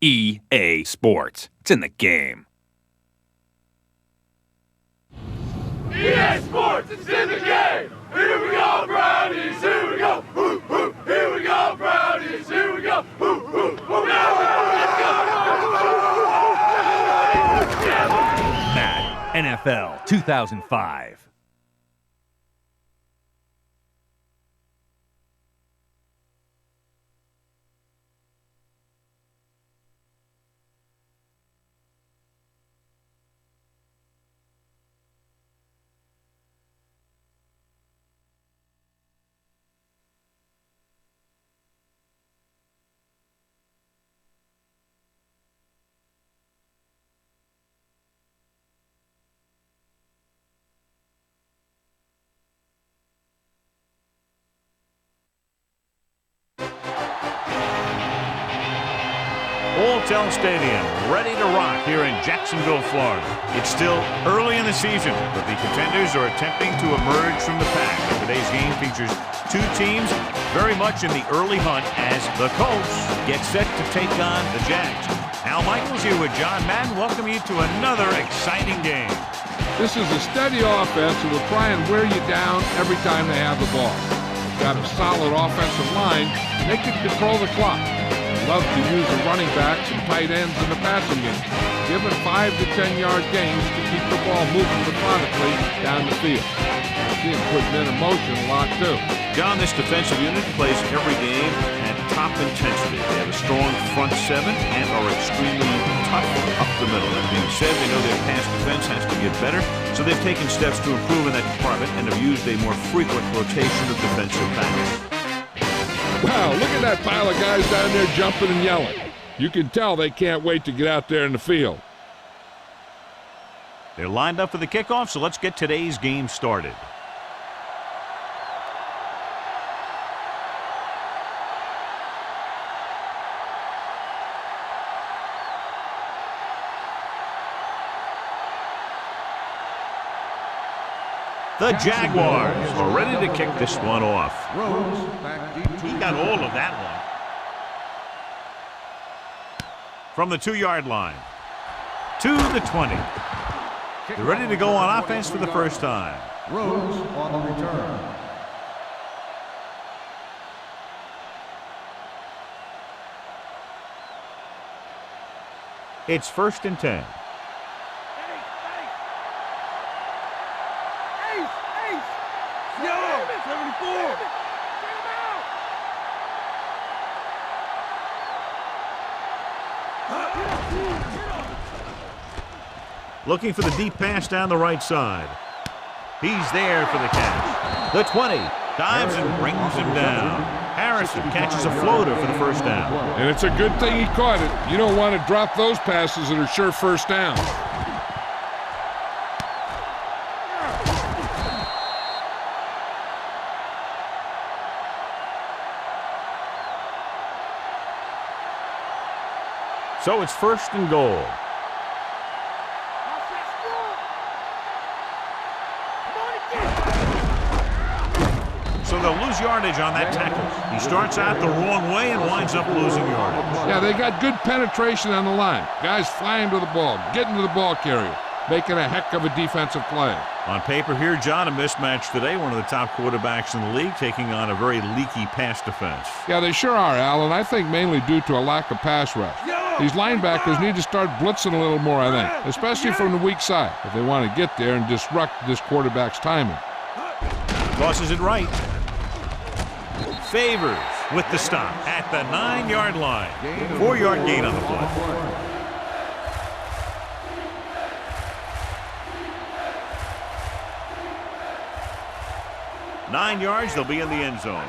EA Sports. It's in the game. EA Sports, it's in the game! Here we go, Brownies! Here we go! Woo, woo. Here we go, Brownies! Here we go! Woo, woo. Madden NFL 2005. Hotel Stadium, ready to rock here in Jacksonville, Florida. It's still early in the season, but the contenders are attempting to emerge from the pack. Today's game features two teams very much in the early hunt as the Colts get set to take on the Jags. Al Michaels here with John Madden. Welcome you to another exciting game. This is a steady offense that will try and wear you down every time they have the ball. They've got a solid offensive line, and they can control the clock. Love to use the running backs and tight ends in the passing game, given 5 to 10 yard gains to keep the ball moving methodically down the field. I see him putting in motion a lot too. John, this defensive unit plays every game at top intensity. They have a strong front seven and are extremely tough up the middle. That being said, they know their pass defense has to get better, so they've taken steps to improve in that department and have used a more frequent rotation of defensive backs. Wow, look at that pile of guys down there jumping and yelling. You can tell they can't wait to get out there in the field. They're lined up for the kickoff, so let's get today's game started. The Jaguars are ready to kick this one off. He got all of that one. From the 2-yard line to the 20. They're ready to go on offense for the first time. Rose on the return. It's 1st and 10. Looking for the deep pass down the right side. He's there for the catch. The 20 dives and brings him down. Harrison catches a floater for the first down. And it's a good thing he caught it. You don't want to drop those passes that are sure first down. So it's 1st and goal. So they'll lose yardage on that tackle. He starts out the wrong way and winds up losing yardage. Yeah, they got good penetration on the line. Guys flying to the ball, getting to the ball carrier, making a heck of a defensive play. On paper here, John, a mismatch today. One of the top quarterbacks in the league taking on a very leaky pass defense. Yeah, they sure are, Alan. I think mainly due to a lack of pass rush. These linebackers need to start blitzing a little more, I think, especially from the weak side, if they want to get there and disrupt this quarterback's timing. Tosses it right. Favors with the stop at the 9-yard line. 4-yard gain on the play. Nine yards, they'll be in the end zone.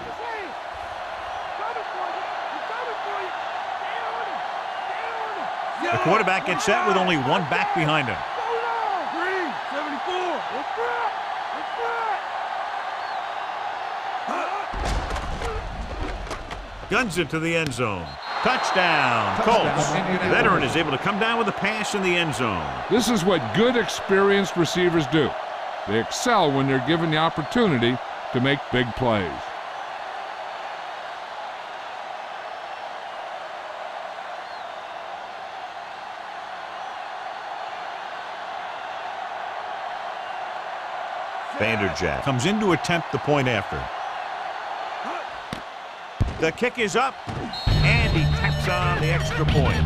The quarterback gets set with only one back behind him. Guns it to the end zone. Touchdown, Colts. The veteran is able to come down with a pass in the end zone. This is what good, experienced receivers do. They excel when they're given the opportunity to make big plays. Vanderjagt comes in to attempt the point after. The kick is up, and he taps on the extra point.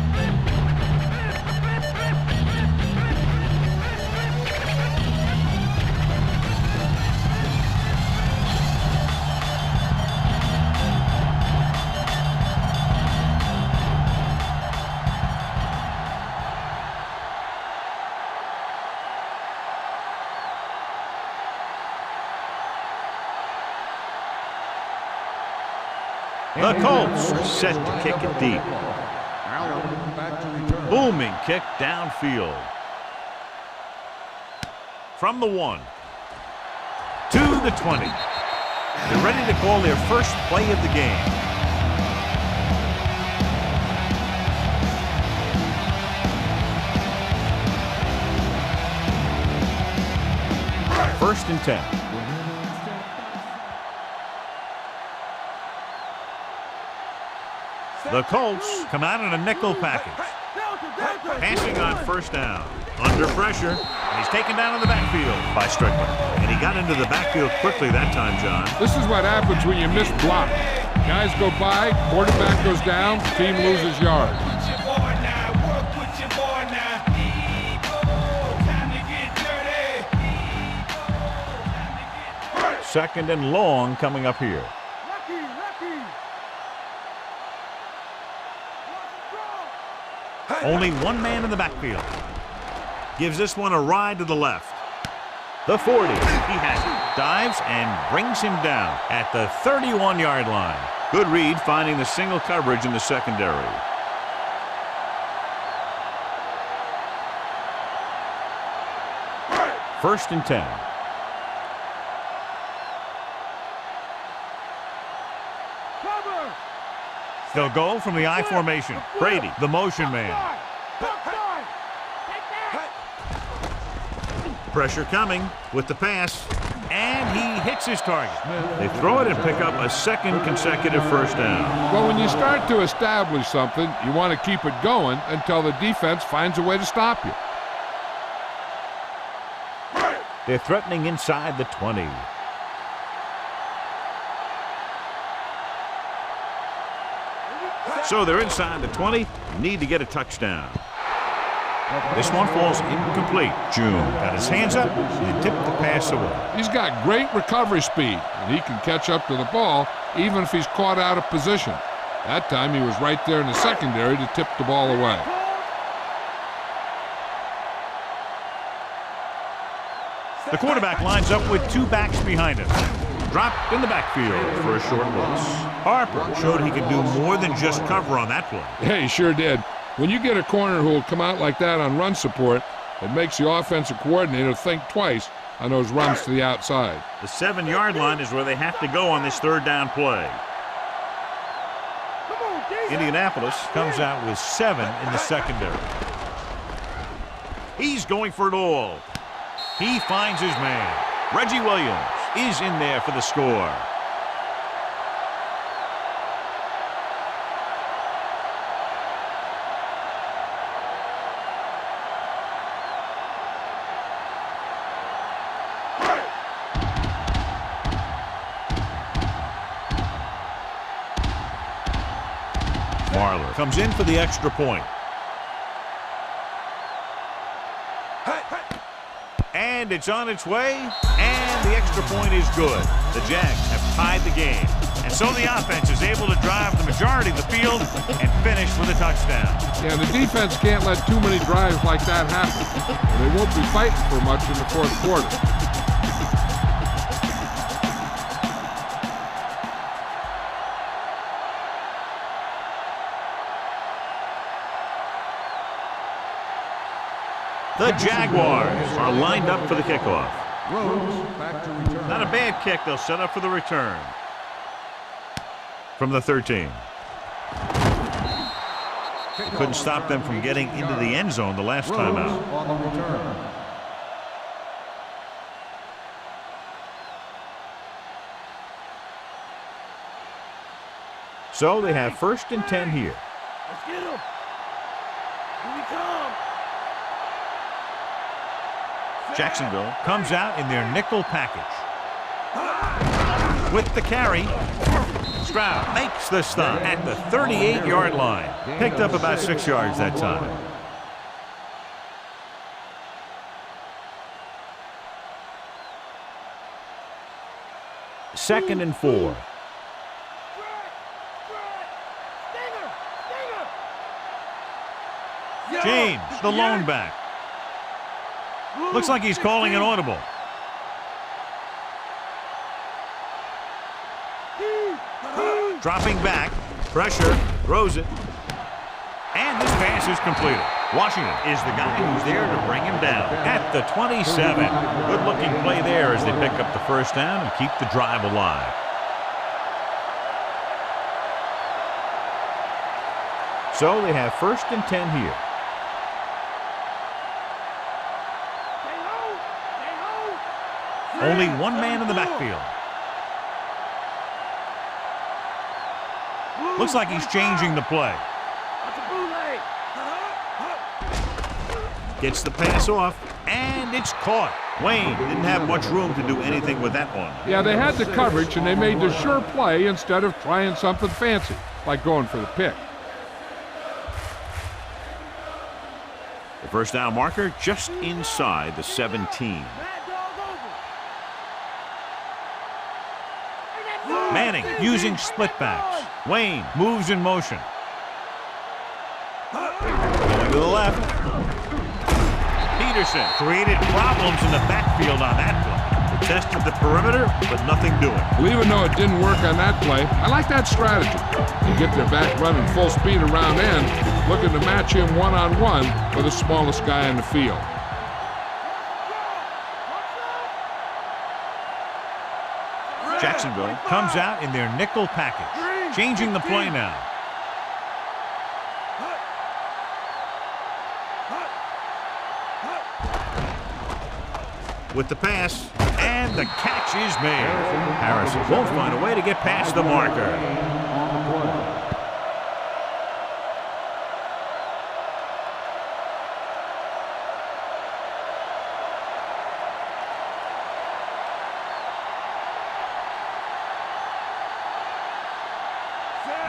The Colts set to kick it deep. Back to return. Booming kick downfield. From the 1 to the 20. They're ready to call their first play of the game. First and 10. The Colts come out in a nickel package. Passing on first down. Under pressure. And he's taken down in the backfield by Strickland. And he got into the backfield quickly that time, John. This is what happens when you miss block. Guys go by, quarterback goes down, team loses yards. Second and long coming up here. Only one man in the backfield. Gives this one a ride to the left. The 40. He has it. Dives and brings him down at the 31-yard line. Good read finding the single coverage in the secondary. First and 10. They'll go from the I formation. Brady, the motion man. Pressure coming with the pass, and he hits his target. They throw it and pick up a second consecutive first down. Well, when you start to establish something, you want to keep it going until the defense finds a way to stop you. They're threatening inside the 20. So they're inside the 20, need to get a touchdown. This one falls incomplete. June got his hands up and tipped the pass away. He's got great recovery speed, and he can catch up to the ball even if he's caught out of position. That time he was right there in the secondary to tip the ball away. The quarterback lines up with two backs behind him. Dropped in the backfield for a short loss. Harper showed he could do more than just cover on that play. Yeah, he sure did. When you get a corner who will come out like that on run support, it makes the offensive coordinator think twice on those runs to the outside. The 7-yard line is where they have to go on this third down play. Indianapolis comes out with 7 in the secondary. He's going for it all. He finds his man. Reggie Williams is in there for the score. Marler comes in for the extra point. And it's on its way, and the extra point is good. The Jags have tied the game, and so the offense is able to drive the majority of the field and finish with a touchdown. Yeah, the defense can't let too many drives like that happen. They won't be fighting for much in the fourth quarter. The Jaguars are lined up for the kickoff. Back to return. Not a bad kick. They'll set up for the return. From the 13. Couldn't stop them from getting into the end zone the last time out. On the return. So they have first and 10 here. Let's get him. Here we come. Jacksonville comes out in their nickel package. With the carry, Stroud makes the stop at the 38-yard line. Picked up about 6 yards that time. Second and 4. James, the lone back. Looks like he's calling an audible. Dropping back, pressure, throws it. And this pass is completed. Washington is the guy who's there to bring him down at the 27. Good-looking play there as they pick up the first down and keep the drive alive. So they have 1st and 10 here. Only one man in the backfield. Looks like he's changing the play. Gets the pass off, and it's caught. Wayne didn't have much room to do anything with that one. Yeah, they had the coverage, and they made the sure play instead of trying something fancy, like going for the pick. The first down marker just inside the 17. Manning using split backs. Wayne moves in motion. Going to the left. Peterson created problems in the backfield on that play. Tested the perimeter, but nothing doing. Well, even though it didn't work on that play, I like that strategy. You get their back running full speed around end, looking to match him one-on-one with the smallest guy in the field. Jacksonville comes out in their nickel package, changing the play now. With the pass, and the catch is made. Harrison won't find a way to get past the marker.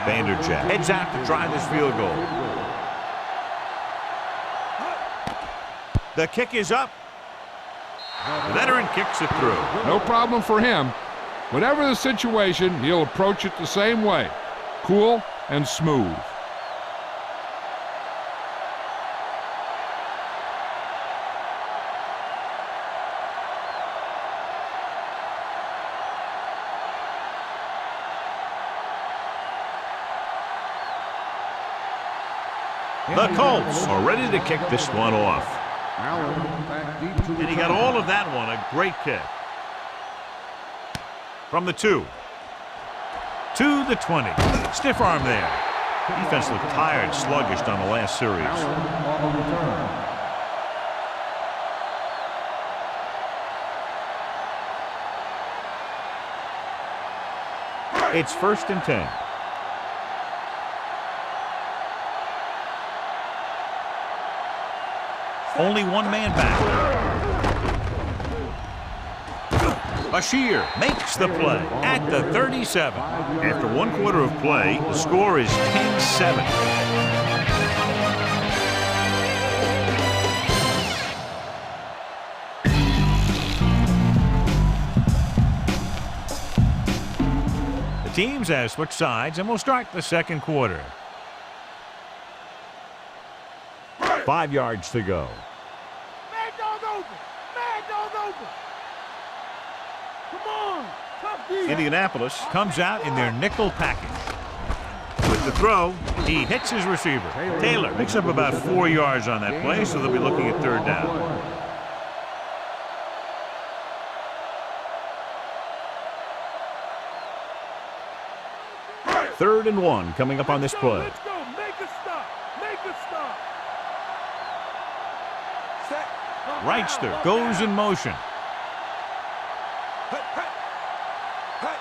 Vanderjagt heads out to try this field goal. The kick is up. The veteran kicks it through. No problem for him. Whatever the situation, he'll approach it the same way. Cool and smooth. The Colts are ready to kick this one off. And he got all of that one, a great kick. From the 2. To the 20. Stiff arm there. Defense looked tired, sluggish on the last series. It's 1st and 10. Only one man back. Bashir makes the play at the 37. After 1 quarter of play, the score is 10-7. The teams have switched sides, and we'll start the second quarter. 5 yards to go. Indianapolis comes out in their nickel package. With the throw, he hits his receiver. Taylor picks up about 4 yards on that play, so they'll be looking at 3rd down. Third and 1 coming up on this play. Let's go. Make a stop. Make a stop. Wrightster goes in motion.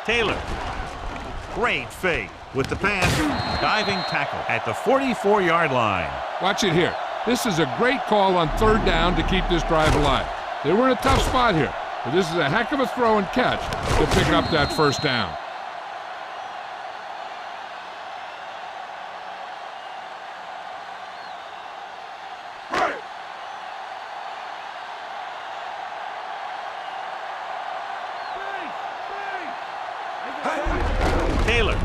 Taylor. Great fake with the pass. Diving tackle at the 44-yard line. Watch it here. This is a great call on 3rd down to keep this drive alive. They were in a tough spot here, but this is a heck of a throw and catch to pick up that first down. Taylor.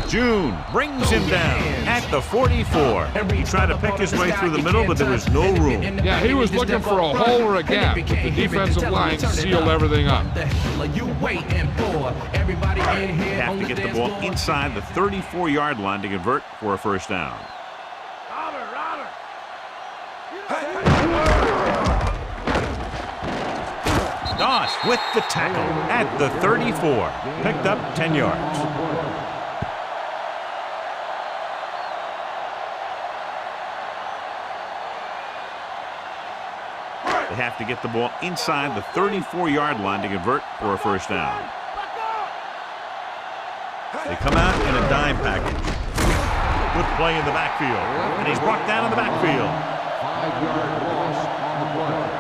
June brings him down at the 44. He tried to pick his way through the middle, but there was no room. Yeah, he was looking for a hole or a gap, but the defensive line sealed everything up. They have to get the ball inside the 34-yard line to convert for a first down. Doss with the tackle at the 34. Picked up 10 yards. They have to get the ball inside the 34-yard line to convert for a first down. They come out in a dime package. Good play in the backfield. And he's brought down in the backfield. 5-yard loss on the play.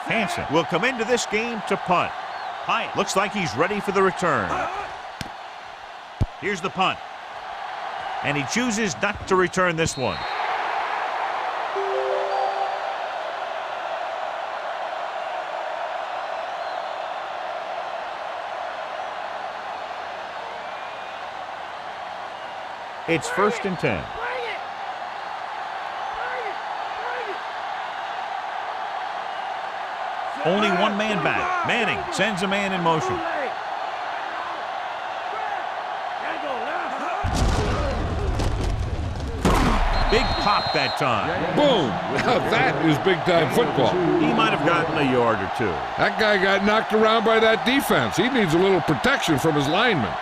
Hansen will come into this game to punt. Hyatt looks like he's ready for the return. Here's the punt. And he chooses not to return this one. It's 1st and 10. Only one man back. Manning sends a man in motion. Big pop that time. Boom! That is big-time football. He might have gotten a yard or two. That guy got knocked around by that defense. He needs a little protection from his linemen.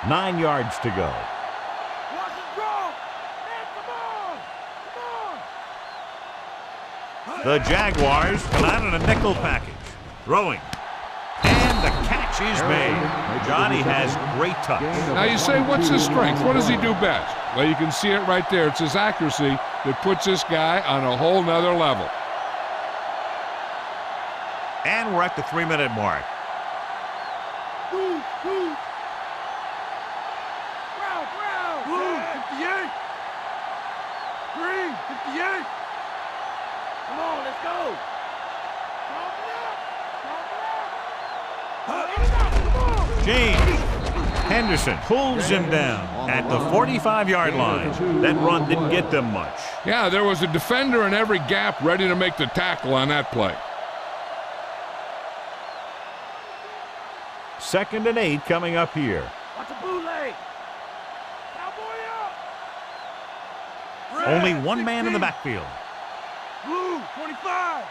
9 yards to go. The Jaguars come out in a nickel package. Throwing. And the catch is made. Johnny has great touch. Now you say, what's his strength? What does he do best? Well, you can see it right there. It's his accuracy that puts this guy on a whole nother level. And we're at the 3-minute mark. Blue, 58. Green, 58. Come on, let's go. James Henderson pulls him down at the 45-yard line. That run didn't get them much. Yeah, there was a defender in every gap ready to make the tackle on that play. 2nd and 8 coming up here. Watch a bootleg. Cowboy up. Only one man in the backfield. Blue, 25.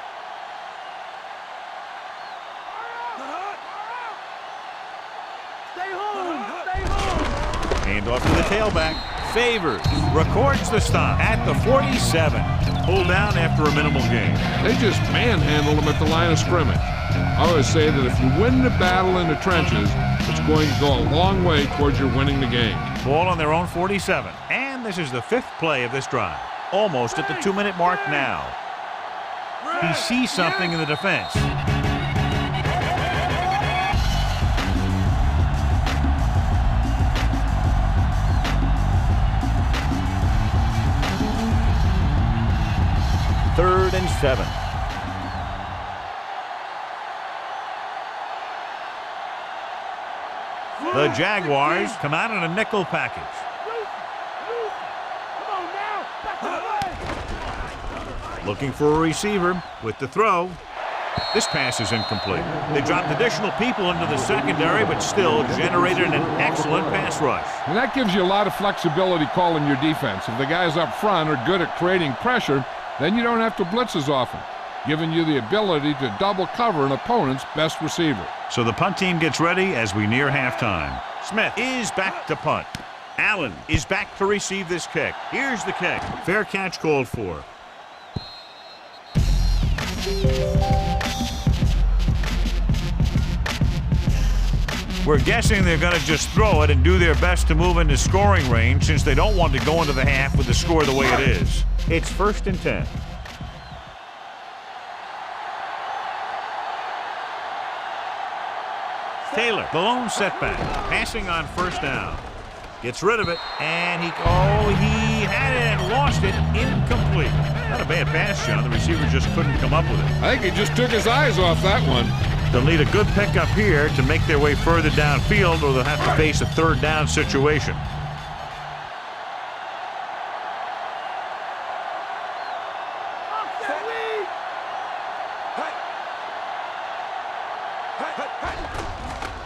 Stay home. Stay home. Hand off to the tailback. Favors records the stop at the 47. Pulled down after a minimal gain. They just manhandled him at the line of scrimmage. I always say that if you win the battle in the trenches, it's going to go a long way towards your winning the game. Ball on their own 47. And this is the 5th play of this drive. Almost at the 2-minute mark now. He sees something in the defense. Third and 7. The Jaguars come out in a nickel package. Looking for a receiver with the throw. This pass is incomplete. They dropped additional people into the secondary, but still generated an excellent pass rush. And that gives you a lot of flexibility calling your defense. If the guys up front are good at creating pressure, then you don't have to blitz as often, giving you the ability to double cover an opponent's best receiver. So the punt team gets ready as we near halftime. Smith is back to punt. Allen is back to receive this kick. Here's the kick. Fair catch called for. We're guessing they're going to just throw it and do their best to move into scoring range since they don't want to go into the half with the score the way it is. It's 1st and 10. Taylor, the lone setback, passing on 1st down. Gets rid of it, and he had it and lost it. Incomplete. Not a bad pass, John. The receiver just couldn't come up with it. I think he just took his eyes off that one. They'll need a good pickup here to make their way further downfield, or they'll have to face a 3rd down situation.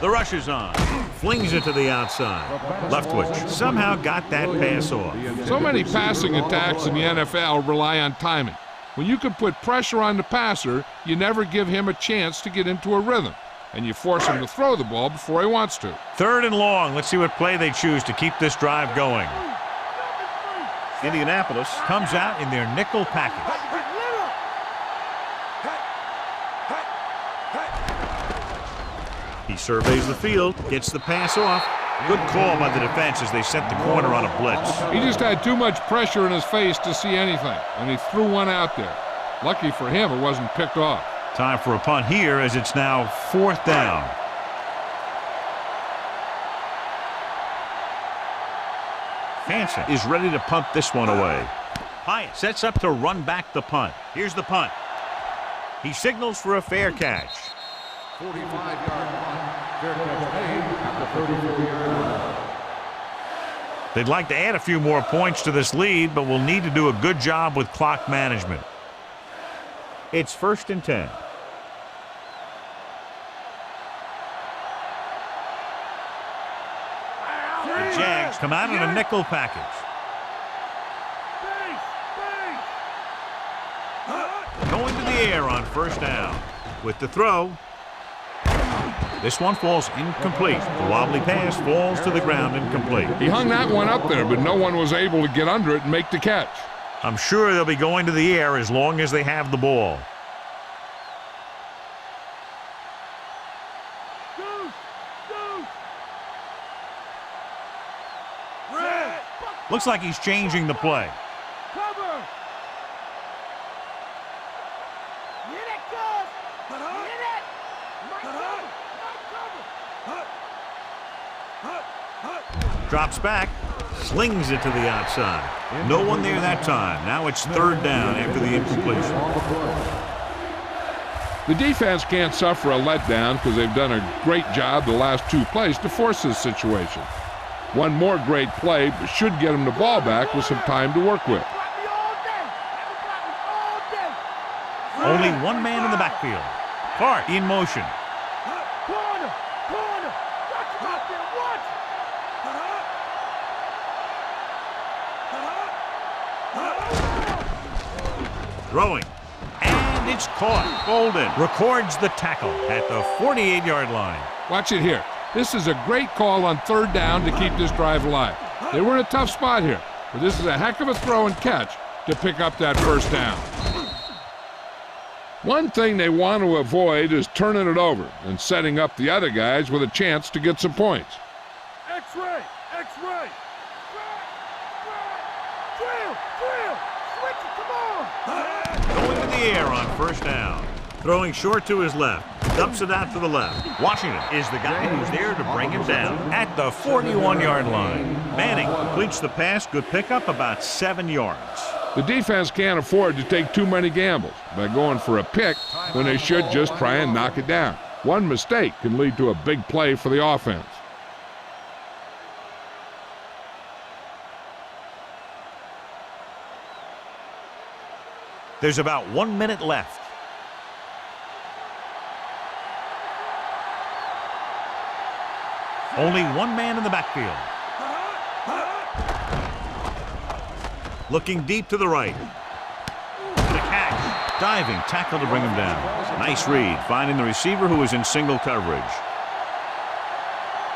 The rush is on. Flings it to the outside. Leftwich somehow got that pass off. So many passing attacks in the NFL rely on timing. When you can put pressure on the passer, you never give him a chance to get into a rhythm, and you force him to throw the ball before he wants to. 3rd and long. Let's see what play they choose to keep this drive going. Indianapolis comes out in their nickel package. He surveys the field, gets the pass off. Good call by the defense as they set the corner on a blitz. He just had too much pressure in his face to see anything, and he threw one out there. Lucky for him, it wasn't picked off. Time for a punt here as it's now 4th down. Hansen is ready to punt this one away. Hyatt sets up to run back the punt. Here's the punt. He signals for a fair catch. 45-yard punt. Fair catch made at the 34-yard line. They'd like to add a few more points to this lead, but will need to do a good job with clock management. It's 1st and 10. The Jags come out in a nickel package. Going to the air on 1st down. With the throw. This one falls incomplete. The wobbly pass falls to the ground incomplete. He hung that one up there, but no one was able to get under it and make the catch. I'm sure they'll be going to the air as long as they have the ball. Looks like he's changing the play. Drops back, slings it to the outside. No one there that time. Now it's 3rd down after the incompletion. The defense can't suffer a letdown because they've done a great job the last 2 plays to force this situation. One more great play should get them the ball back with some time to work with. Only one man in the backfield. Clark in motion. Throwing. And it's caught. Golden records the tackle at the 48-yard line. Watch it here. This is a great call on 3rd down to keep this drive alive. They were in a tough spot here, but this is a heck of a throw and catch to pick up that 1st down. One thing they want to avoid is turning it over and setting up the other guys with a chance to get some points. X-ray! X-ray! Drill! Switch it, come on! Going to the air on 1st down. Throwing short to his left. Dumps it out to the left. Washington is the guy who's there to bring him down at the 41-yard line. Manning completes the pass. Good pickup, about 7 yards. The defense can't afford to take too many gambles by going for a pick when they should just try and knock it down. One mistake can lead to a big play for the offense. There's about 1 minute left. Only one man in the backfield. Looking deep to the right. The catch. Diving tackle to bring him down. Nice read, finding the receiver who is in single coverage.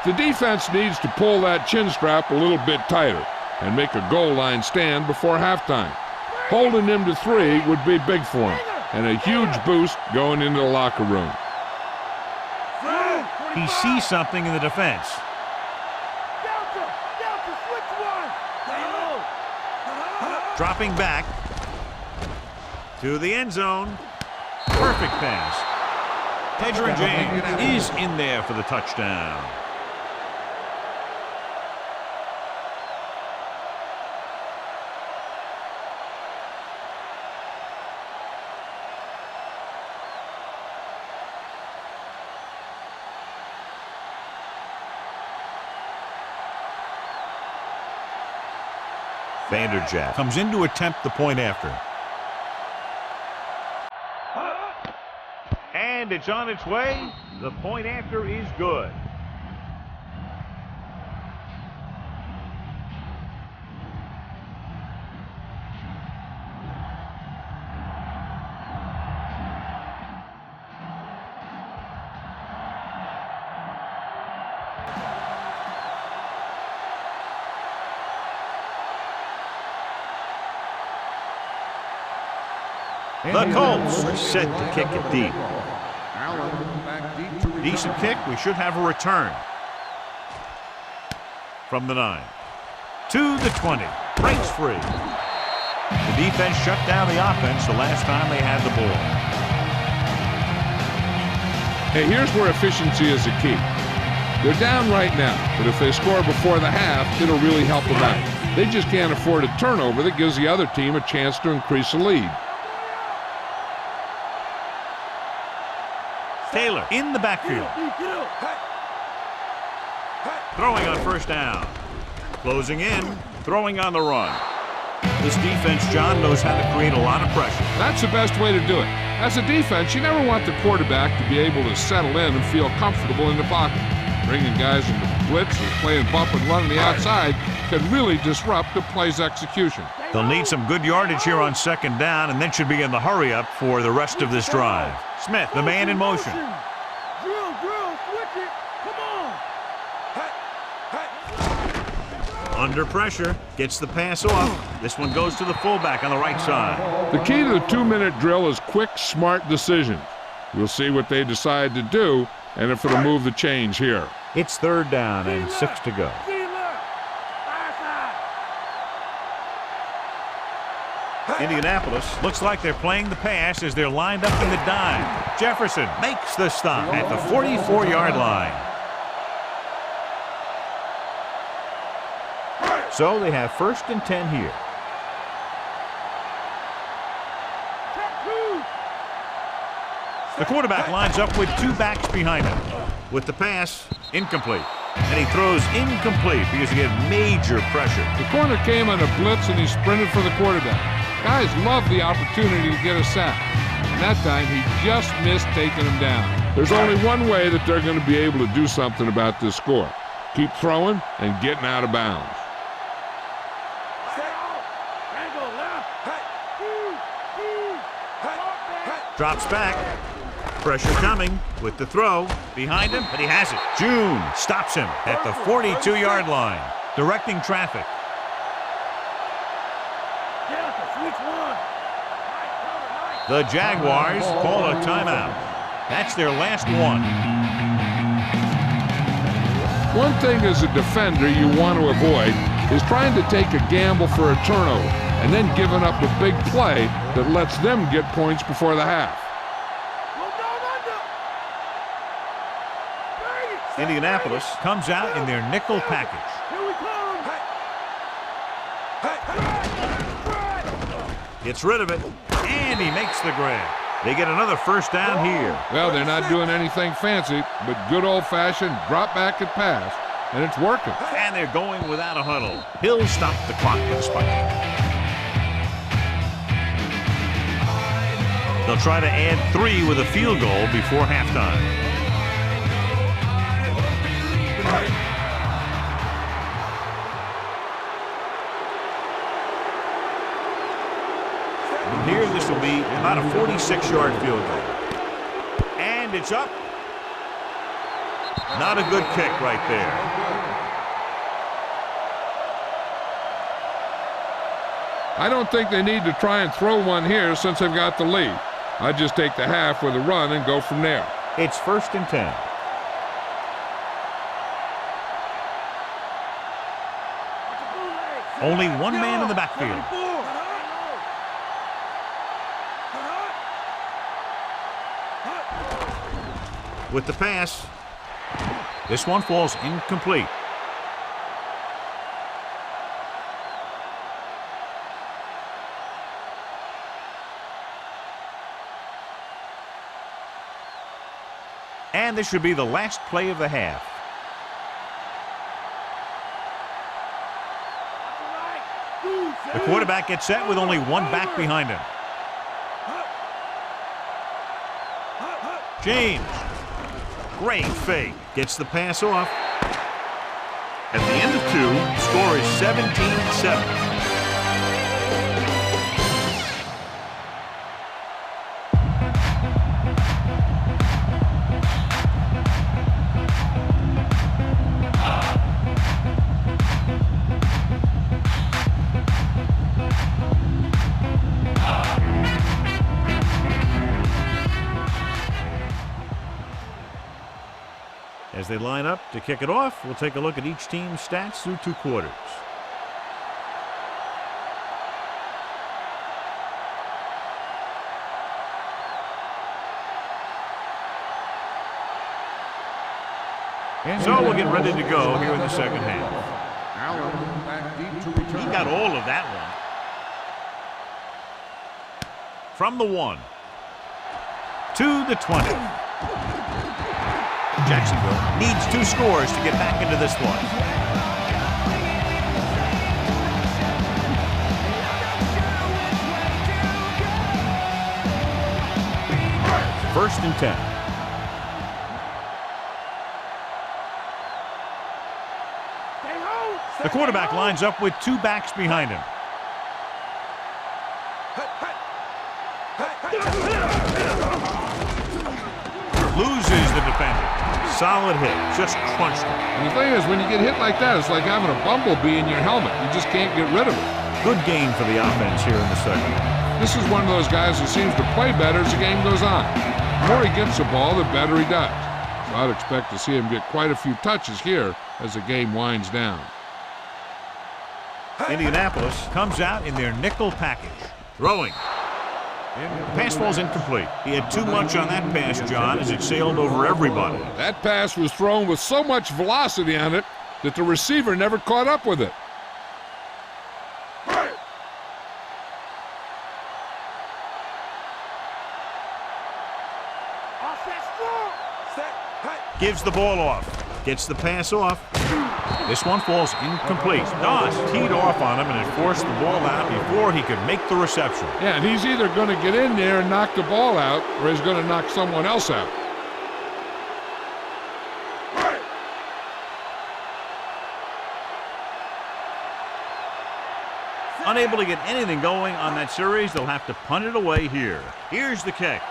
The defense needs to pull that chin strap a little bit tighter and make a goal line stand before halftime. Holding them to 3 would be big for them and a huge boost going into the locker room. He sees something in the defense. Delta, switch one. Dropping back to the end zone. Perfect pass. Tedger James is in there for the touchdown. Vanderjagt comes in to attempt the point after. And it's on its way. The point after is good. The Colts are set to kick it deep. Allen back deep to Decent kick. We should have a return. From the 9. To the 20. Breaks free. The defense shut down the offense the last time they had the ball. Hey, here's where efficiency is a key. They're down right now, but if they score before the half, it'll really help them out. They just can't afford a turnover that gives the other team a chance to increase the lead. Taylor in the backfield. Throwing on first down. Closing in. Throwing on the run. This defense, John, knows how to create a lot of pressure. That's the best way to do it. As a defense, you never want the quarterback to be able to settle in and feel comfortable in the pocket. Bringing guys into blitz or playing bump and run on the outside can really disrupt the play's execution. They'll need some good yardage here on second down and then should be in the hurry up for the rest of this drive. Smith, the man in motion. Drill, switch it. Come on. Under pressure, gets the pass off. This one goes to the fullback on the right side. The key to the 2-minute drill is quick, smart decisions. We'll see what they decide to do and if it'll move the change here. It's third down and 6 to go. Indianapolis looks like they're playing the pass as they're lined up in the dime. Jefferson makes the stop at the 44-yard line. So they have 1st and 10 here. The quarterback lines up with 2 backs behind him. With the pass, incomplete. And he throws incomplete because he had major pressure. The corner came on a blitz and he sprinted for the quarterback. Guys love the opportunity to get a sack. And that time he just missed taking him down. There's only one way that they're going to be able to do something about this score. Keep throwing and getting out of bounds. Drops back. Pressure coming with the throw. Behind him, but he has it. June stops him at the 42-yard line, directing traffic. The Jaguars call a timeout. That's their last one. One thing as a defender you want to avoid is trying to take a gamble for a turnover and then giving up a big play that lets them get points before the half. Indianapolis comes out in their nickel package. Gets rid of it, and he makes the grab. They get another first down here. Well, they're not doing anything fancy, but good old-fashioned drop back and pass, and it's working. And they're going without a huddle. He'll stop the clock with a spike. They'll try to add 3 with a field goal before halftime. From here, this will be about a 46-yard field goal. And it's up. Not a good kick right there. I don't think they need to try and throw one here since they've got the lead. I'd just take the half with a run and go from there. It's 1st and 10. Only one man in the backfield. With the pass, this one falls incomplete. And this should be the last play of the half. The quarterback gets set with only one back behind him. James. Great fake. Gets the pass off. At the end of 2, score is 17-7. As they line up to kick it off, we'll take a look at each team's stats through 2 quarters. So we'll get ready to go here in the second half. Allen back deep to return. He got all of that one. From the 1 to the 20. Jacksonville needs 2 scores to get back into this one. First and 10. The quarterback lines up with 2 backs behind him. Loses the defender. Solid hit. Just crunched him. And the thing is, when you get hit like that, it's like having a bumblebee in your helmet. You just can't get rid of it. Good game for the offense here in the second. This is one of those guys who seems to play better as the game goes on. The more he gets the ball, the better he does. So I'd expect to see him get quite a few touches here as the game winds down. Indianapolis comes out in their nickel package. Throwing. The pass falls incomplete. He had too much on that pass, John, as it sailed over everybody. That pass was thrown with so much velocity on it that the receiver never caught up with it. Gives the ball off. Gets the pass off. This one falls incomplete. Doss teed off on him, and it forced the ball out before he could make the reception. Yeah, and he's either going to get in there and knock the ball out, or he's going to knock someone else out. Unable to get anything going on that series, they'll have to punt it away here. Here's the kick.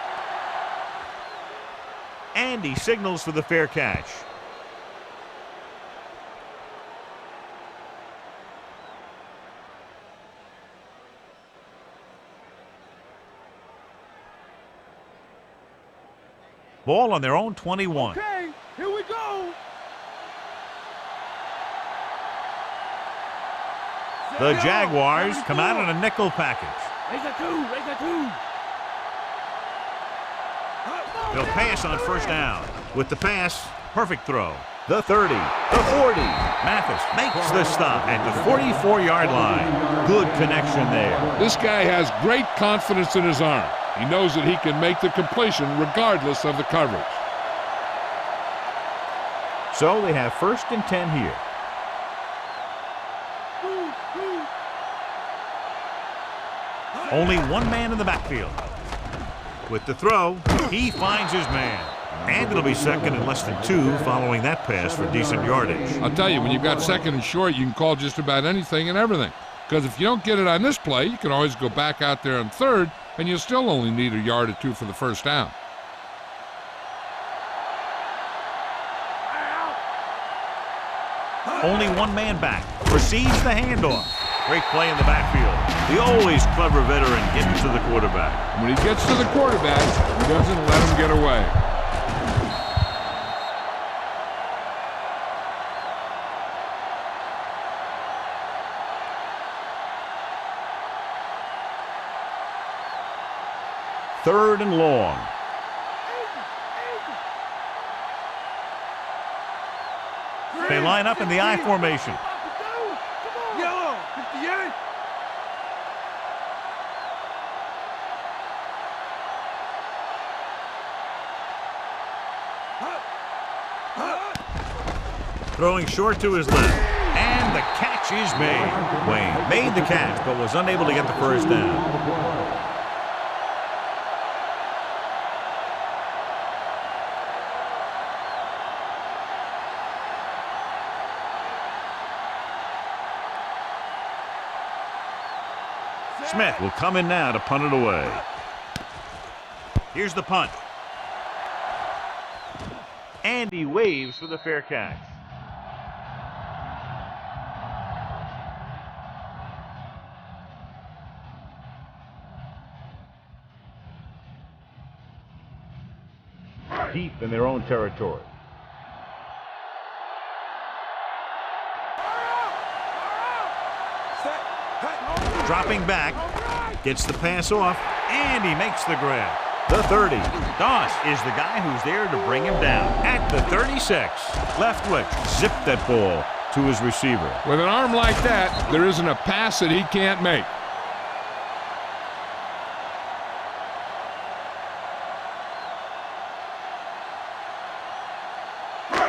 And he signals for the fair catch. Ball on their own 21. Okay, here we go. The Jaguars come out in a nickel package. Raise a 2, raise a 2. They'll pass on first down. With the pass, perfect throw. The 30, the 40. Mathis makes the stop at the 44-yard line. Good connection there. This guy has great confidence in his arm. He knows that he can make the completion regardless of the coverage. So they have first and 10 here. Only one man in the backfield. With the throw, he finds his man. And it'll be second and less than 2 following that pass for decent yardage. I'll tell you, when you've got second and short, you can call just about anything and everything. Because if you don't get it on this play, you can always go back out there on third, and you'll still only need a yard or 2 for the first down. Only one man back. Receives the handoff. Great play in the backfield. The always clever veteran getting to the quarterback. When he gets to the quarterback, he doesn't let him get away. 3rd and long. They line up in the I formation. Yellow, 58. Throwing short to his left. And the catch is made. Wayne made the catch, but was unable to get the first down. Smith will come in now to punt it away. Here's the punt. And he waves for the fair catch. Deep in their own territory. Dropping back, gets the pass off, and he makes the grab. The 30. Doss is the guy who's there to bring him down. At the 36, left foot zipped that ball to his receiver. With an arm like that, there isn't a pass that he can't make.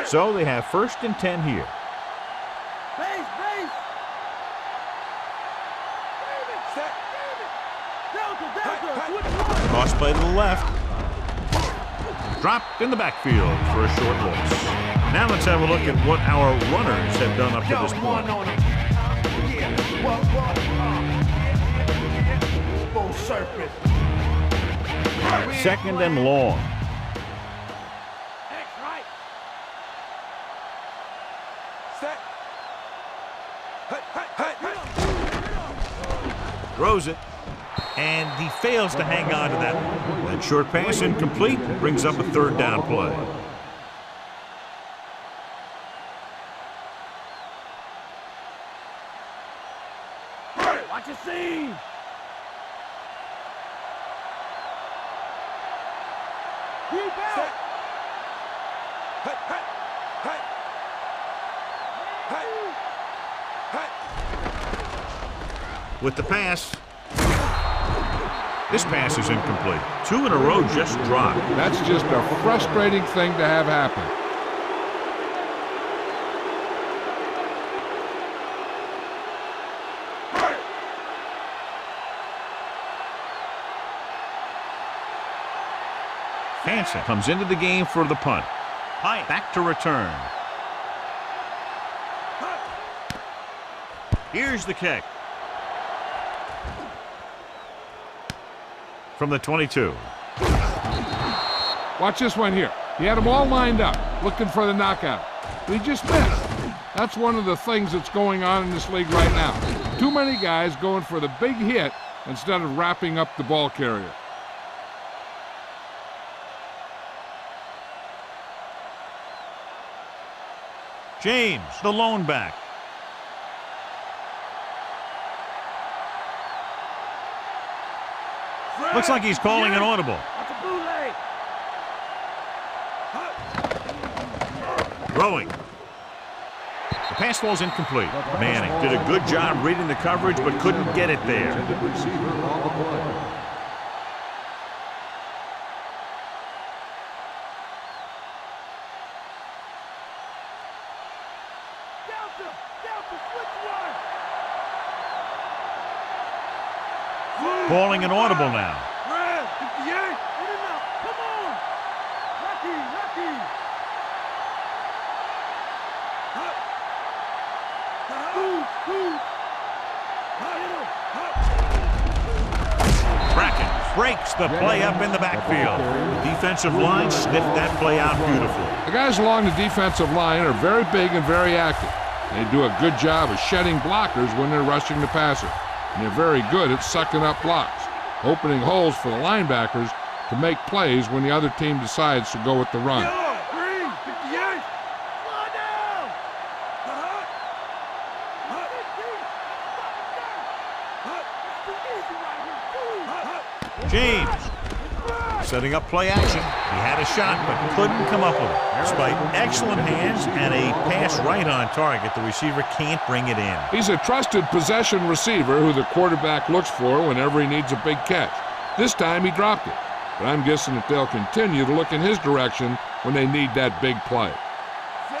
So they have 1st and 10 here. Toss play to the left. Dropped in the backfield for a short loss. Now let's have a look at what our runners have done up to this point. Second and long. Throws it. And he fails to hang on to that one. That short pass incomplete brings up a 3rd down play. Watch your seam. Keep out. With the pass. This pass is incomplete. 2 in a row just dropped. That's just a frustrating thing to have happen. Hansen comes into the game for the punt. Back to return. Here's the kick. From the 22. Watch this one here. He had them all lined up, looking for the knockout. But he just missed. That's one of the things that's going on in this league right now. Too many guys going for the big hit instead of wrapping up the ball carrier. James, the lone back. Looks like he's calling an audible. Throwing. The pass falls incomplete. Manning did a good job reading the coverage, but couldn't get it there. Calling an audible now. Red, 58. Come on. Lucky. Bracken breaks the play up in the backfield. The defensive line sniffed that play out beautifully. The guys along the defensive line are very big and very active. They do a good job of shedding blockers when they're rushing the passer. And they're very good at sucking up blocks, opening holes for the linebackers to make plays when the other team decides to go with the run. Yellow, green, 58. Fly down. James Setting up play action. He had a shot, but couldn't come up with it. Despite excellent hands and a pass right on target, the receiver can't bring it in. He's a trusted possession receiver who the quarterback looks for whenever he needs a big catch. This time he dropped it, but I'm guessing that they'll continue to look in his direction when they need that big play.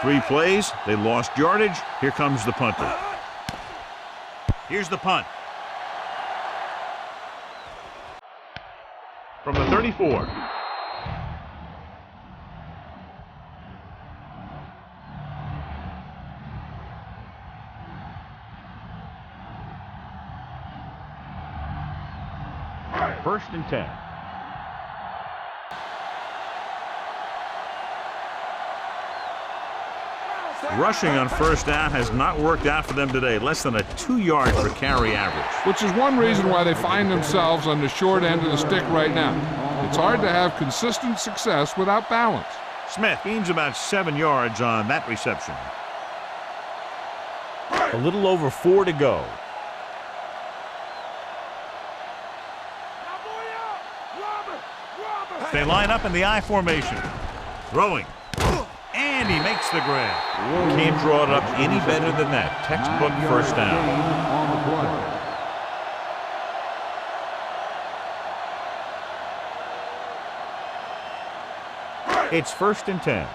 3 plays, they lost yardage. Here comes the punter. Here's the punt. From the 34. First and 10. Rushing on first down has not worked out for them today. Less than a 2-yard per carry average. Which is one reason why they find themselves on the short end of the stick right now. It's hard to have consistent success without balance. Smith gains about 7 yards on that reception. A little over 4 to go. They line up in the I formation. Throwing. And he makes the grab. Can't draw it up any better than that. Textbook first down. It's first and 10.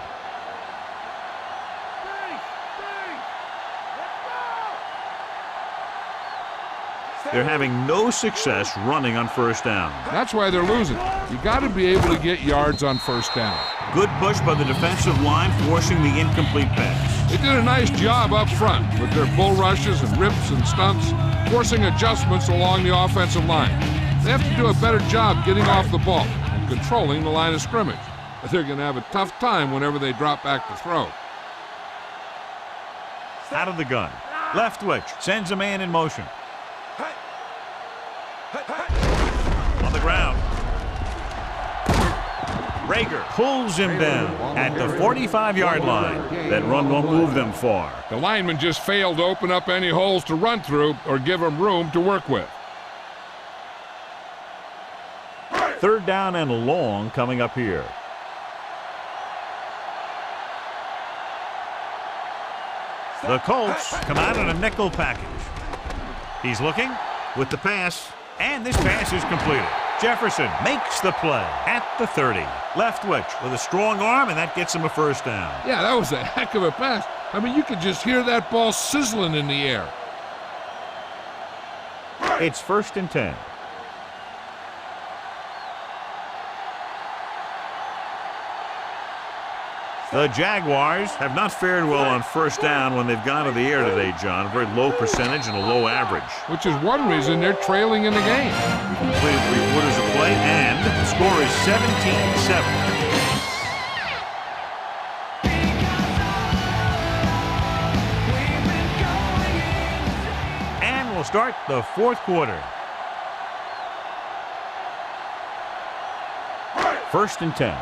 They're having no success running on first down. That's why they're losing. You got to be able to get yards on first down. Good push by the defensive line, forcing the incomplete pass. They did a nice job up front with their bull rushes and rips and stunts, forcing adjustments along the offensive line. They have to do a better job getting off the ball and controlling the line of scrimmage. But they're going to have a tough time whenever they drop back to throw. Out of the gun. Left twitch. Sends a man in motion. On the ground. Rager pulls him down at the 45-yard line. That run won't move them far. The lineman just failed to open up any holes to run through or give him room to work with. Third down and long coming up here. The Colts come out in a nickel package. He's looking with the pass, and this pass is completed. Jefferson makes the play at the 30. Left twitch with a strong arm, and that gets him a first down. Yeah, that was a heck of a pass. I mean, you could just hear that ball sizzling in the air. It's first and 10. The Jaguars have not fared well on first down when they've gone to the air today, John. A very low percentage and a low average. Which is one reason they're trailing in the game. We've completed 3 quarters of play, and the score is 17-7. And we'll start the 4th quarter. First and 10.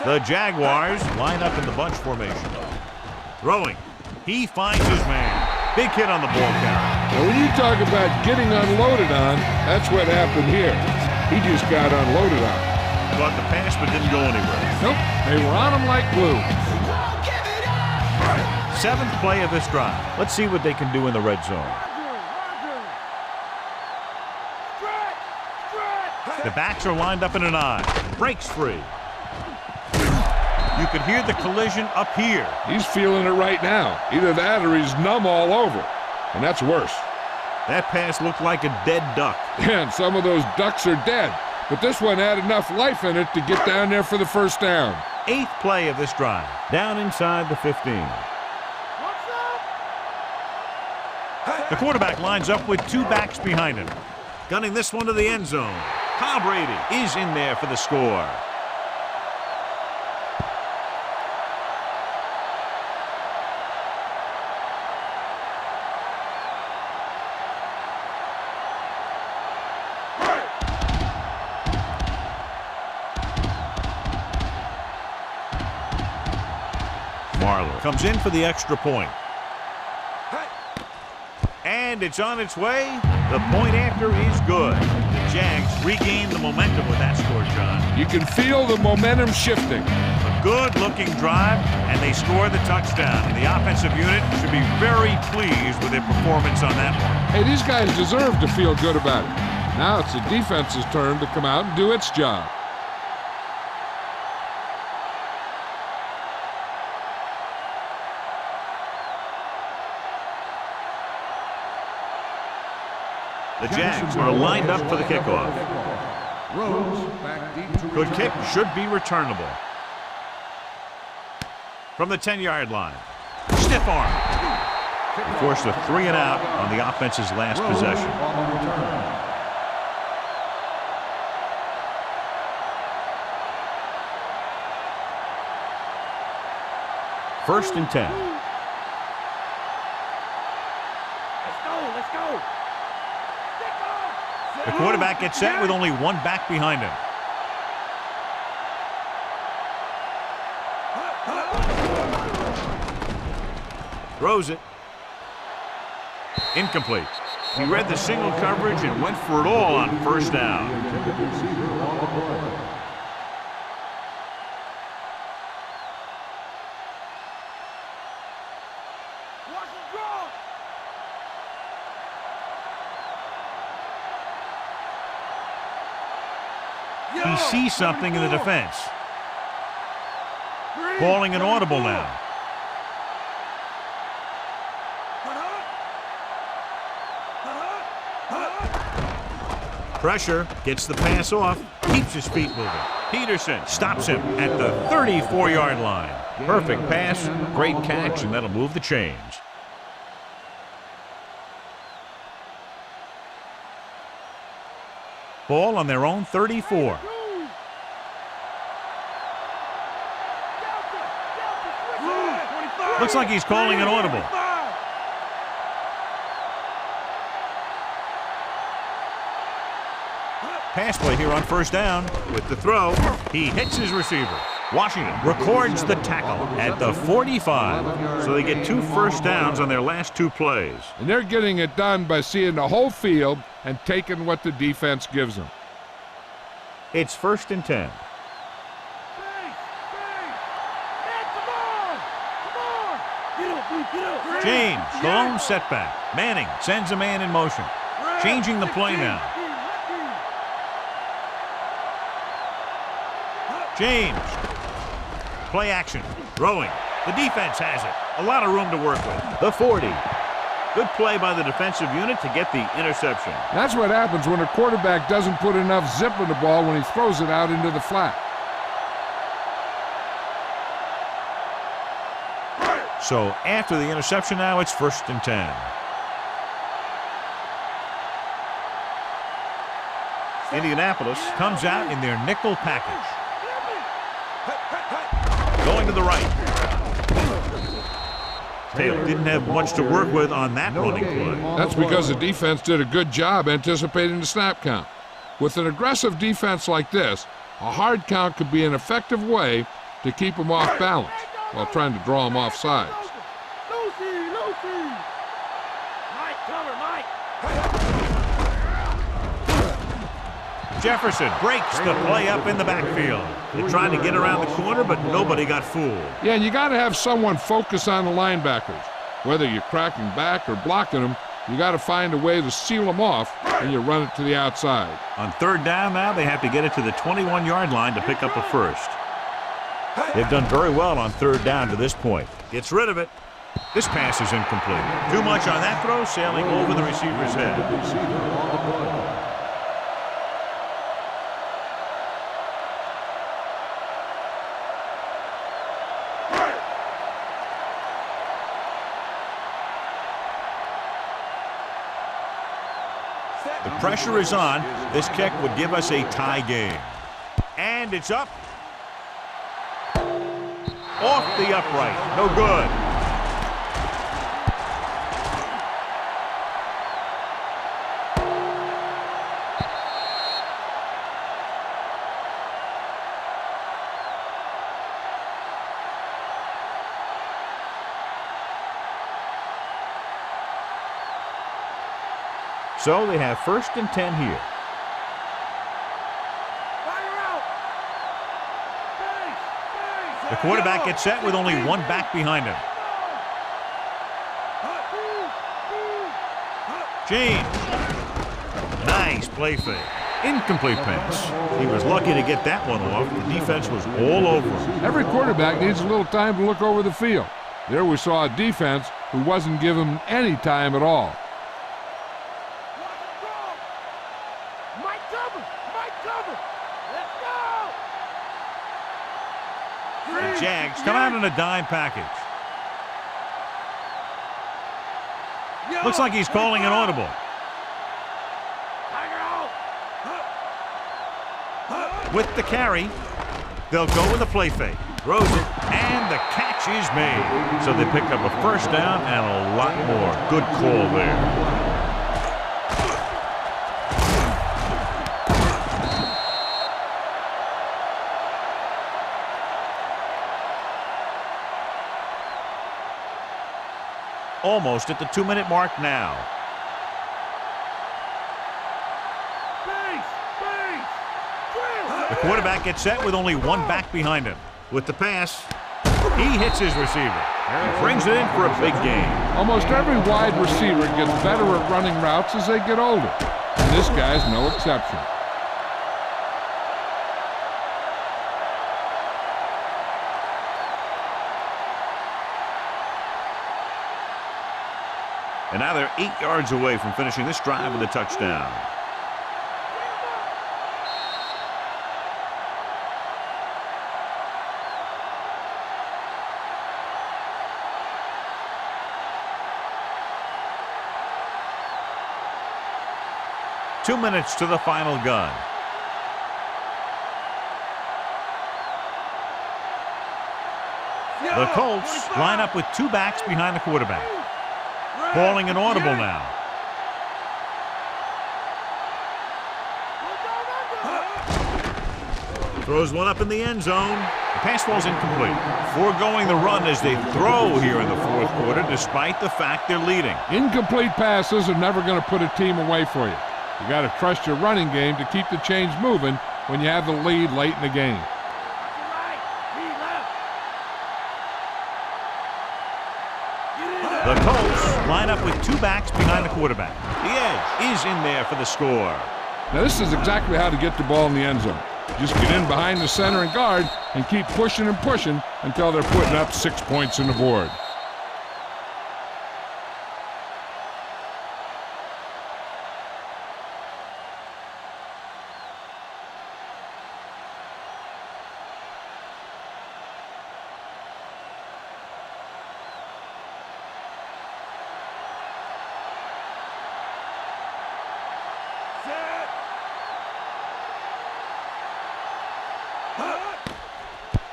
The Jaguars line up in the bunch formation. Throwing. He finds his man. Big hit on the ball carrier. Now, when you talk about getting unloaded on, that's what happened here. He just got unloaded on. Caught the pass but didn't go anywhere. Nope. They were on him like glue. 7th play of this drive. Let's see what they can do in the red zone. The backs are lined up in an I. Breaks free. You could hear the collision up here. He's feeling it right now. Either that or he's numb all over. And that's worse. That pass looked like a dead duck. And some of those ducks are dead. But this one had enough life in it to get down there for the first down. 8th play of this drive. Down inside the 15. The quarterback lines up with 2 backs behind him. Gunning this one to the end zone. Tom Brady is in there for the score. Comes in for the extra point. And it's on its way. The point after is good. The Jags regain the momentum with that score, John. You can feel the momentum shifting. A good-looking drive, and they score the touchdown. And the offensive unit should be very pleased with their performance on that one. Hey, these guys deserve to feel good about it. Now it's the defense's turn to come out and do its job. The Jags are lined up for the kickoff. Good kick, should be returnable. From the 10-yard line. Stiff arm. He forced a 3 and out on the offense's last possession. First and 10. Let's go. The quarterback gets set with only one back behind him. Throws it. Incomplete. He read the single coverage and went for it all on first down. He sees something in the defense. Calling an audible now. Pressure, gets the pass off, keeps his feet moving. Peterson stops him at the 34-yard line. Perfect pass, great catch, and that'll move the chains. Ball on their own 34. Looks like he's calling an audible. Pass play here on first down. With the throw, he hits his receiver. Washington records the tackle at the 45. So they get 2 first downs on their last 2 plays. And they're getting it done by seeing the whole field and taking what the defense gives them. It's first and 10. James, the lone setback. Manning sends a man in motion. Changing the play now. James. Play action. Throwing. The defense has it. A lot of room to work with. The 40. Good play by the defensive unit to get the interception. That's what happens when a quarterback doesn't put enough zip in the ball when he throws it out into the flat. So after the interception now, it's first and 10. Indianapolis comes out in their nickel package. Going to the right. Taylor didn't have much to work with on that running play. That's because the defense did a good job anticipating the snap count. With an aggressive defense like this, a hard count could be an effective way to keep them off balance while trying to draw them off sides. Mike, cover, Mike. Jefferson breaks the play up in the backfield. They're trying to get around the corner, but nobody got fooled. Yeah, and you got to have someone focus on the linebackers. Whether you're cracking back or blocking them, you got to find a way to seal them off, and you run it to the outside. On third down now, they have to get it to the 21-yard line to pick up a first. They've done very well on third down to this point. Gets rid of it. This pass is incomplete. Too much on that throw, sailing over the receiver's head. The pressure is on. This kick would give us a tie game. And it's up. Off the upright. No good. So they have 1st and 10 here. The quarterback gets set with only one back behind him. James. Nice play fake. Incomplete pass. He was lucky to get that one off. The defense was all over him. Every quarterback needs a little time to look over the field. There we saw a defense who wasn't given him any time at all. The Jags come out in a dime package. Looks like he's calling an audible. With the carry, they'll go with a play fake. Throws it, and the catch is made. So they pick up a 1st down and a lot more. Good call there. Almost at the 2-minute mark now. The quarterback gets set with only one back behind him. With the pass, he hits his receiver. Brings it in for a big gain. Almost every wide receiver gets better at running routes as they get older. And this guy's no exception. And now they're 8 yards away from finishing this drive with a touchdown. Two minutes to the final gun. The Colts line up with 2 backs behind the quarterback. Calling an audible now. Throws one up in the end zone. The pass falls incomplete. Foregoing the run as they throw here in the 4th quarter, despite the fact they're leading. Incomplete passes are never going to put a team away for you. You got to trust your running game to keep the chains moving when you have the lead late in the game. The Colts line up with 2 backs behind the quarterback. The edge is in there for the score. Now this is exactly how to get the ball in the end zone. Just get in behind the center and guard and keep pushing and pushing until they're putting up 6 points on the board.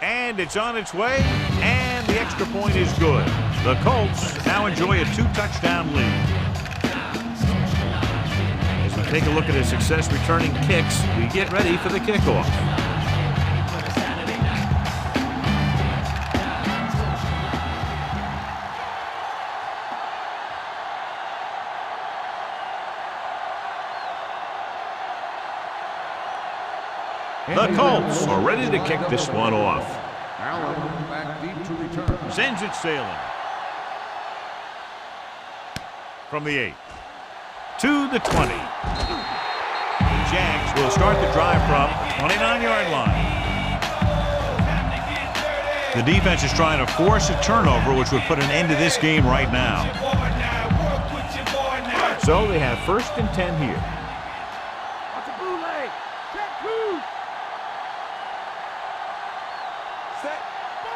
And it's on its way, and the extra point is good. The Colts now enjoy a 2-touchdown lead. As we take a look at his success returning kicks, we get ready for the kickoff. The Colts are ready to kick this one off. Allen back deep to return. Sends it sailing. From the 8 to the 20. The Jags will start the drive from 29-yard line. The defense is trying to force a turnover, which would put an end to this game right now. So they have 1st and 10 here.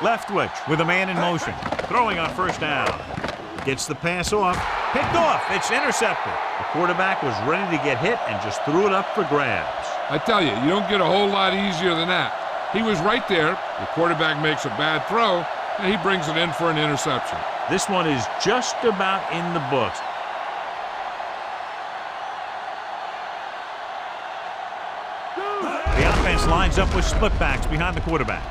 Left switch with a man in motion. Throwing on 1st down. Gets the pass off. Picked off. It's intercepted. The quarterback was ready to get hit and just threw it up for grabs. I tell you, you don't get a whole lot easier than that. He was right there. The quarterback makes a bad throw, and he brings it in for an interception. This one is just about in the books. The offense lines up with split backs behind the quarterback.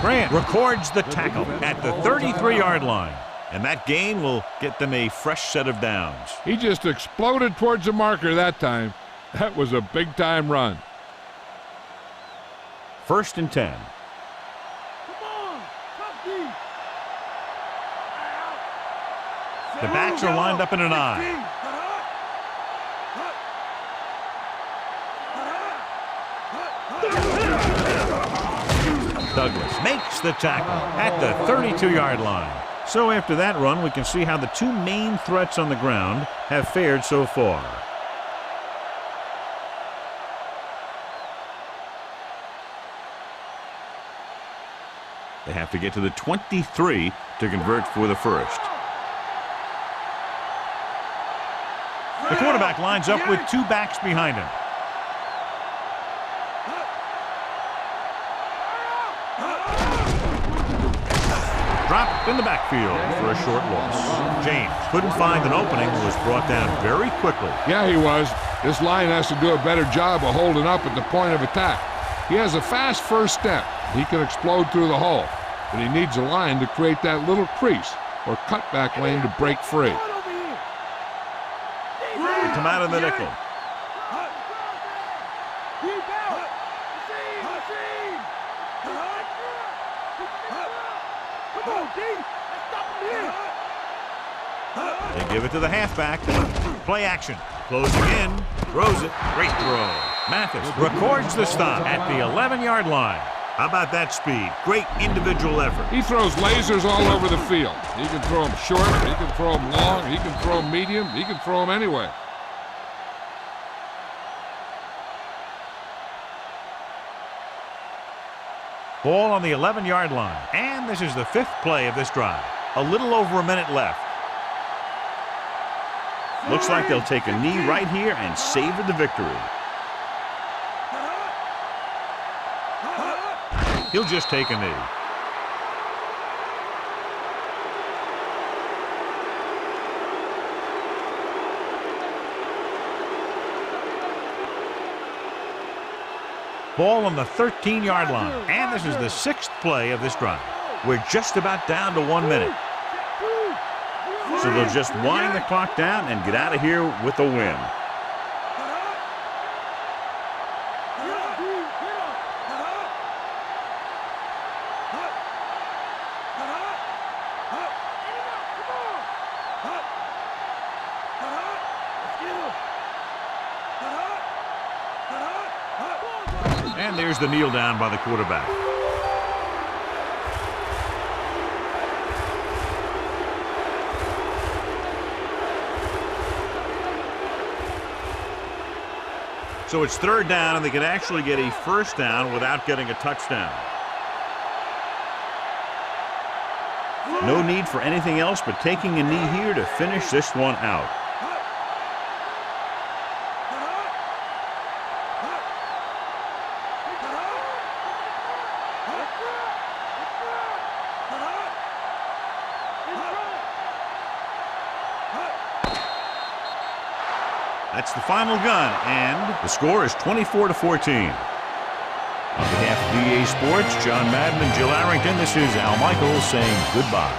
Grant records the tackle at the 33-yard line. And that gain will get them a fresh set of downs. He just exploded towards the marker that time. That was a big-time run. 1st and 10. The backs are lined up in an I. Douglas makes the tackle at the 32-yard line. So after that run, we can see how the two main threats on the ground have fared so far. They have to get to the 23 to convert for the first. The quarterback lines up with two backs behind him. Dropped in the backfield for a short loss. James couldn't find an opening and was brought down very quickly. Yeah, he was. This line has to do a better job of holding up at the point of attack. He has a fast first step. He can explode through the hole, but he needs a line to create that little crease or cutback lane to break free. They come out of the nickel. They give it to the halfback. Play action. Closing in. Throws it. Great throw. Mathis records the stop at the 11-yard line. How about that speed? Great individual effort. He throws lasers all over the field. He can throw them short. He can throw them long. He can throw them medium. He can throw them anyway. Ball on the 11-yard line. And this is the 5th play of this drive. A little over a minute left. Looks like they'll take a knee right here and savor the victory. He'll just take a knee. Ball on the 13-yard line. And this is the 6th play of this drive. We're just about down to 1 minute. So they'll just wind the clock down and get out of here with a win. And there's the kneel down by the quarterback. So it's 3rd down, and they can actually get a first down without getting a touchdown. No need for anything else but taking a knee here to finish this one out. That's the final gun, and the score is 24-14. On behalf of EA Sports, John Madden and Jill Arrington, this is Al Michaels saying goodbye.